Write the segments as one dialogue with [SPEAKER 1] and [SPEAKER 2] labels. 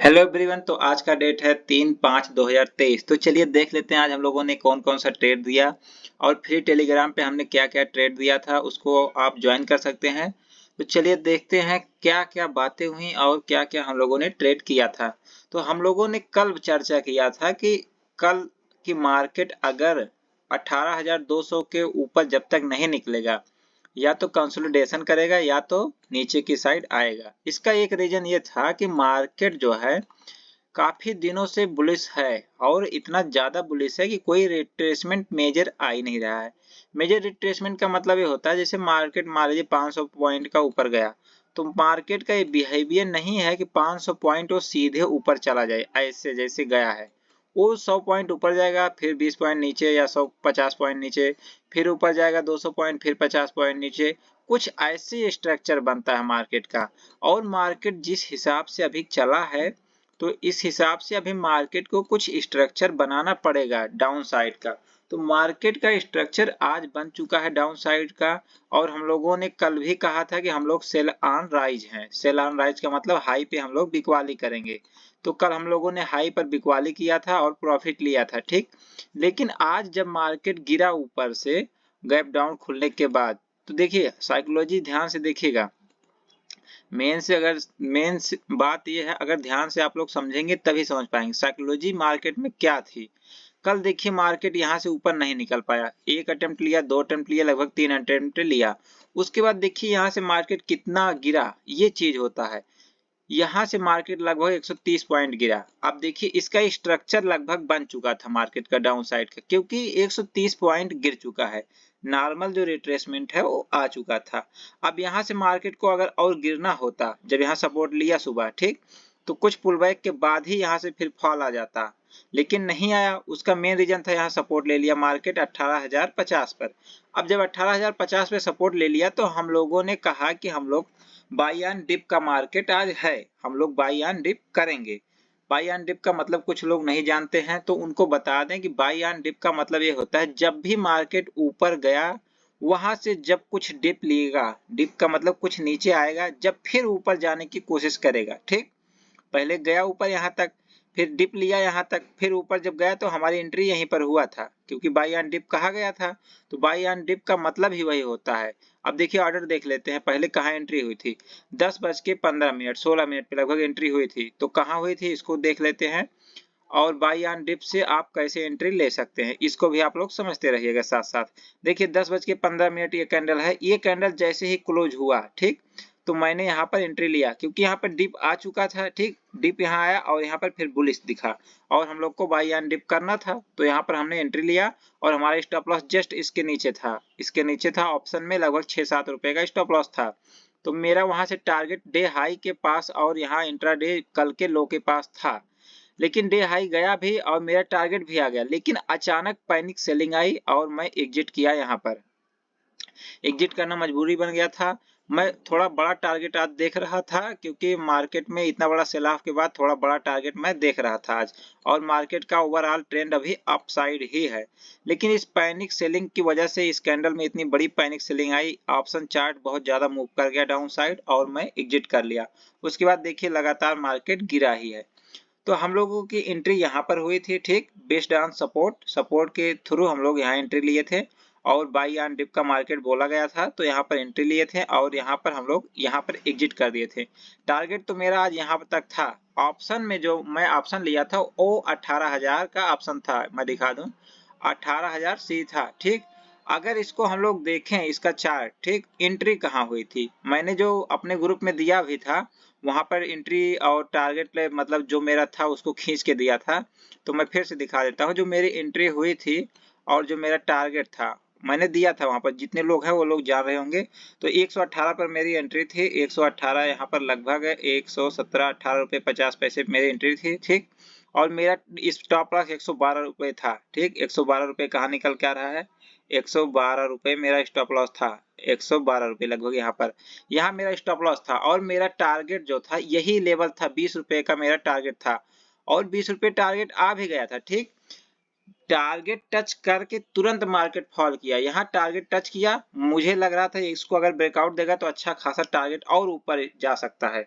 [SPEAKER 1] Hello everyone. तो आज का डेट है 3/5/2023। तो चलिए देख लेते हैं आज हम लोगों ने कौन कौन सा ट्रेड दिया और फ्री टेलीग्राम पे हमने क्या क्या ट्रेड दिया था उसको आप ज्वाइन कर सकते हैं। तो चलिए देखते हैं क्या क्या बातें हुई और क्या क्या हम लोगों ने ट्रेड किया था। तो हम लोगों ने कल चर्चा किया था कि कल की मार्केट अगर 18,200 के ऊपर जब तक नहीं निकलेगा या तो कंसोलिडेशन करेगा या तो नीचे की साइड आएगा। इसका एक रीजन ये था कि मार्केट जो है काफी दिनों से बुलिश है और इतना ज्यादा बुलिश है कि कोई रिट्रेसमेंट मेजर आ ही नहीं रहा है। मेजर रिट्रेसमेंट का मतलब ये होता है जैसे मार्केट मान लीजिए 500 पॉइंट का ऊपर गया तो मार्केट का ये बिहेवियर नहीं है कि 500 पॉइंट वो सीधे ऊपर चला जाए ऐसे जैसे गया है। वो 100 पॉइंट ऊपर जाएगा फिर 20 पॉइंट नीचे या 150 पॉइंट नीचे, फिर ऊपर जाएगा 200 पॉइंट फिर 50 पॉइंट नीचे। कुछ ऐसे स्ट्रक्चर बनता है मार्केट का। और मार्केट जिस हिसाब से अभी चला है तो इस हिसाब से अभी मार्केट को कुछ स्ट्रक्चर बनाना पड़ेगा डाउन साइड का। तो मार्केट का स्ट्रक्चर आज बन चुका है डाउन साइड का। और हम लोगों ने कल भी कहा था कि हम लोग सेल ऑन राइज हैं। सेल ऑन राइज का मतलब हाई पे हम लोग बिकवाली करेंगे। तो कल हम लोगों ने हाई पर बिकवाली किया था और प्रॉफिट लिया था, ठीक। लेकिन आज जब मार्केट गिरा ऊपर से गैप डाउन खुलने के बाद तो देखिए साइकोलॉजी ध्यान से देखिएगा। मेन बात यह है, अगर ध्यान से आप लोग समझेंगे तभी समझ पाएंगे साइकोलॉजी मार्केट में क्या थी। कल देखिए मार्केट यहां से ऊपर नहीं निकल पाया। एक अटेम्प्ट लिया, दो अटेम्प्ट लिया, लगभग 3 अटेम्प्ट लिया। उसके बाद देखिए यहां से मार्केट कितना गिरा, ये चीज होता है। यहां से मार्केट लगभग 130 पॉइंट गिरा। अब देखिए इसका स्ट्रक्चर लगभग बन चुका था मार्केट का डाउन साइड का, क्योंकि 130 पॉइंट गिर चुका है। नॉर्मल जो रिट्रेसमेंट है वो आ चुका था। अब यहां से मार्केट को अगर और गिरना होता, जब यहाँ सपोर्ट लिया सुबह, ठीक, तो कुछ पुल बैक के बाद ही यहाँ से फिर फॉल आ जाता, लेकिन नहीं आया। उसका मेन रीजन था यहाँ सपोर्ट ले लिया मार्केट 18,050 पर। अब जब 18,050 पे सपोर्ट ले लिया तो हम लोगों ने कहा कि हम लोग बाई ऑन डिप का मार्केट आज है, हम लोग बाई ऑन डिप करेंगे। बाई ऑन डिप का मतलब कुछ लोग नहीं जानते हैं तो उनको बता दें कि बाई ऑन डिप का मतलब ये होता है जब भी मार्केट ऊपर गया वहां से जब कुछ डिप लेगा, डिप का मतलब कुछ नीचे आएगा, जब फिर ऊपर जाने की कोशिश करेगा, ठीक। पहले गया ऊपर यहाँ तक, फिर डिप लिया यहाँ तक, फिर ऊपर जब गया तो हमारी एंट्री यहीं पर हुआ था क्योंकि बाई ऑन डिप कहा गया था। तो बाई ऑन डिप का मतलब ही वही होता है। अब देखिए ऑर्डर देख लेते हैं, पहले कहाँ एंट्री हुई थी। 10:15 16 मिनट पे लगभग एंट्री हुई थी। तो कहाँ हुई थी इसको देख लेते हैं। और बाई ऑन डिप से आप कैसे एंट्री ले सकते हैं इसको भी आप लोग समझते रहिएगा साथ साथ। देखिए 10:15 ये कैंडल है, ये कैंडल जैसे ही क्लोज हुआ, ठीक, तो मैंने यहाँ पर एंट्री लिया क्योंकि यहाँ पर डिप आ चुका था, ठीक। डिप यहाँ आया और यहाँ पर फिर बुलिश दिखा और हम लोग को बाई ऑन डिप करना था तो यहाँ पर हमने एंट्री लिया। और हमारा स्टॉप लॉस जस्ट इसके नीचे था, इसके नीचे था ऑप्शन में, लगभग 6-7 रुपए का स्टॉप लॉस था। तो मेरा वहां से टारगेट डे हाई के पास और यहाँ इंट्राडे कल के लो के पास था। लेकिन डे हाई गया भी और मेरा टारगेट भी आ गया, लेकिन अचानक पैनिक सेलिंग आई और मैं एग्जिट किया। यहाँ पर एग्जिट करना मजबूरी बन गया था। मैं थोड़ा बड़ा टारगेट आज देख रहा था क्योंकि मार्केट में इतना बड़ा सेल ऑफ के बाद थोड़ा बड़ा टारगेट मैं देख रहा था आज। और मार्केट का ओवरऑल ट्रेंड अभी अपसाइड ही है, लेकिन इस पैनिक सेलिंग की वजह से इस कैंडल में इतनी बड़ी पैनिक सेलिंग आई, ऑप्शन चार्ट बहुत ज्यादा मूव कर गया डाउन साइड और मैं एग्जिट कर लिया। उसके बाद देखिए लगातार मार्केट गिरा ही है। तो हम लोगों की एंट्री यहाँ पर हुई थी, ठीक, बेस्ड ऑन सपोर्ट। सपोर्ट के थ्रू हम लोग यहाँ एंट्री लिए थे और बाई ऑन डिप का मार्केट बोला गया था तो यहाँ पर एंट्री लिए थे और यहाँ पर हम लोग यहाँ पर एग्जिट कर दिए थे। टारगेट तो मेरा आज यहाँ तक था। ऑप्शन में जो मैं ऑप्शन लिया था वो 18,000 का ऑप्शन था, मैं दिखा दूं 18,000 सी था, ठीक। अगर इसको हम लोग देखें इसका चार्ट, ठीक, एंट्री कहाँ हुई थी, मैंने जो अपने ग्रुप में दिया भी था वहां पर एंट्री और टारगेट मतलब जो मेरा था उसको खींच के दिया था। तो मैं फिर से दिखा देता हूँ जो मेरी एंट्री हुई थी और जो मेरा टारगेट था मैंने दिया था वहां पर, जितने लोग हैं वो लोग जान रहे होंगे। तो 118 पर मेरी एंट्री थी, 118 यहाँ पर लगभग 117-18 रुपये 50 पैसे मेरी एंट्री थी, ठीक। और मेरा स्टॉप लॉस 112 रुपये था, ठीक। 112 रुपये कहाँ निकल के आ रहा है, 112 रुपये मेरा स्टॉप लॉस था, 112 रुपये लगभग यहाँ पर। यहाँ मेरा स्टॉप लॉस था और मेरा टारगेट जो था यही लेवल था, 20 रुपये का मेरा टारगेट था और 20 रुपये टारगेट आ भी गया था, ठीक। टारगेट टच करके तुरंत मार्केट फॉल किया। यहाँ टारगेट टच किया, मुझे लग रहा था इसको अगर ब्रेकआउट देगा तो अच्छा खासा टारगेट और ऊपर जा सकता है।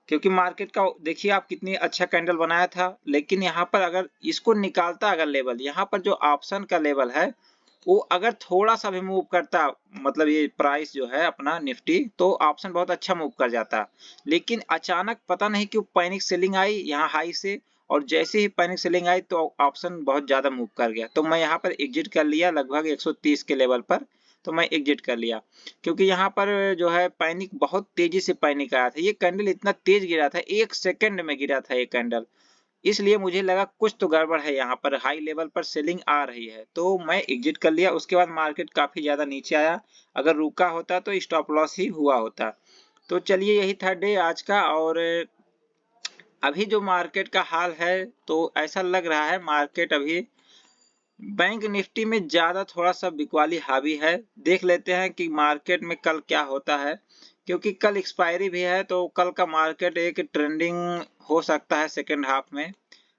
[SPEAKER 1] क्योंकि मार्केट का देखिए आप कितनी अच्छा कैंडल बनाया था, लेकिन यहाँ पर अगर इसको निकालता अगर लेवल, यहाँ पर जो ऑप्शन का लेवल है वो अगर थोड़ा सा भी मूव करता, मतलब ये प्राइस जो है अपना निफ्टी, तो ऑप्शन बहुत अच्छा मूव कर जाता। लेकिन अचानक पता नहीं क्यों पैनिक सेलिंग आई यहाँ हाई से, और जैसे ही पैनिक सेलिंग आई तो ऑप्शन बहुत ज्यादा मूव कर गया। तो मैं यहाँ पर एग्जिट कर लिया लगभग 130 के लेवल पर, तो मैं एग्जिट कर लिया। क्योंकि यहाँ पर जो है पैनिक, बहुत तेजी से पैनिक आया था। ये कैंडल इतना तेज गिरा था, 1 सेकंड में गिरा था ये कैंडल, इसलिए मुझे लगा कुछ तो गड़बड़ है, यहाँ पर हाई लेवल पर सेलिंग आ रही है, तो मैं एग्जिट कर लिया। उसके बाद मार्केट काफी ज्यादा नीचे आया, अगर रुका होता तो स्टॉप लॉस ही हुआ होता। तो चलिए यही था डे आज का। और अभी जो मार्केट का हाल है तो ऐसा लग रहा है मार्केट अभी बैंक निफ्टी में ज्यादा थोड़ा सा बिकवाली हावी है। देख लेते हैं कि मार्केट में कल क्या होता है, क्योंकि कल एक्सपायरी भी है, तो कल का मार्केट एक ट्रेंडिंग हो सकता है सेकेंड हाफ में।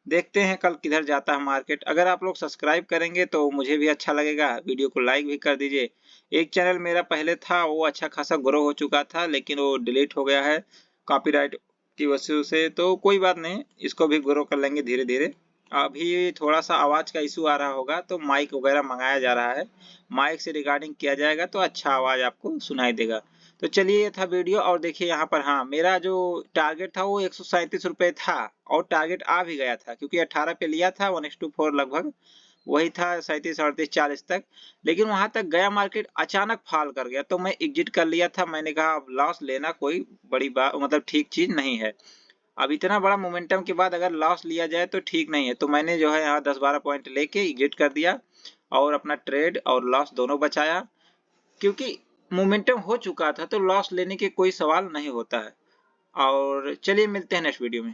[SPEAKER 1] देखते हैं कल किधर जाता है मार्केट। अगर आप लोग सब्सक्राइब करेंगे तो मुझे भी अच्छा लगेगा, वीडियो को लाइक भी कर दीजिए। एक चैनल मेरा पहले था, वो अच्छा खासा ग्रो हो चुका था, लेकिन वो डिलीट हो गया है कॉपीराइट की वजह से, तो कोई बात नहीं, इसको भी ग्रो कर लेंगे धीरे धीरे। अभी थोड़ा सा आवाज का इशू आ रहा होगा, तो माइक वगैरह मंगाया जा रहा है, माइक से रिकॉर्डिंग किया जाएगा तो अच्छा आवाज आपको सुनाई देगा। तो चलिए ये था वीडियो। और देखिए यहाँ पर, हाँ, मेरा जो टारगेट था वो 137 रुपए था, और टारगेट आ भी गया था, क्योंकि 18 पे लिया था, 1:4 लगभग वही था, 37 38 40 तक। लेकिन वहां तक गया मार्केट, अचानक फॉल कर गया, तो मैं एग्जिट कर लिया था। मैंने कहा अब लॉस लेना कोई बड़ी बात, मतलब ठीक चीज नहीं है। अब इतना बड़ा मोमेंटम के बाद अगर लॉस लिया जाए तो ठीक नहीं है, तो मैंने जो है यहाँ 10-12 पॉइंट लेके एग्जिट कर दिया, और अपना ट्रेड और लॉस दोनों बचाया। क्योंकि मोमेंटम हो चुका था तो लॉस लेने के कोई सवाल नहीं होता है। और चलिए मिलते हैं नेक्स्ट वीडियो में।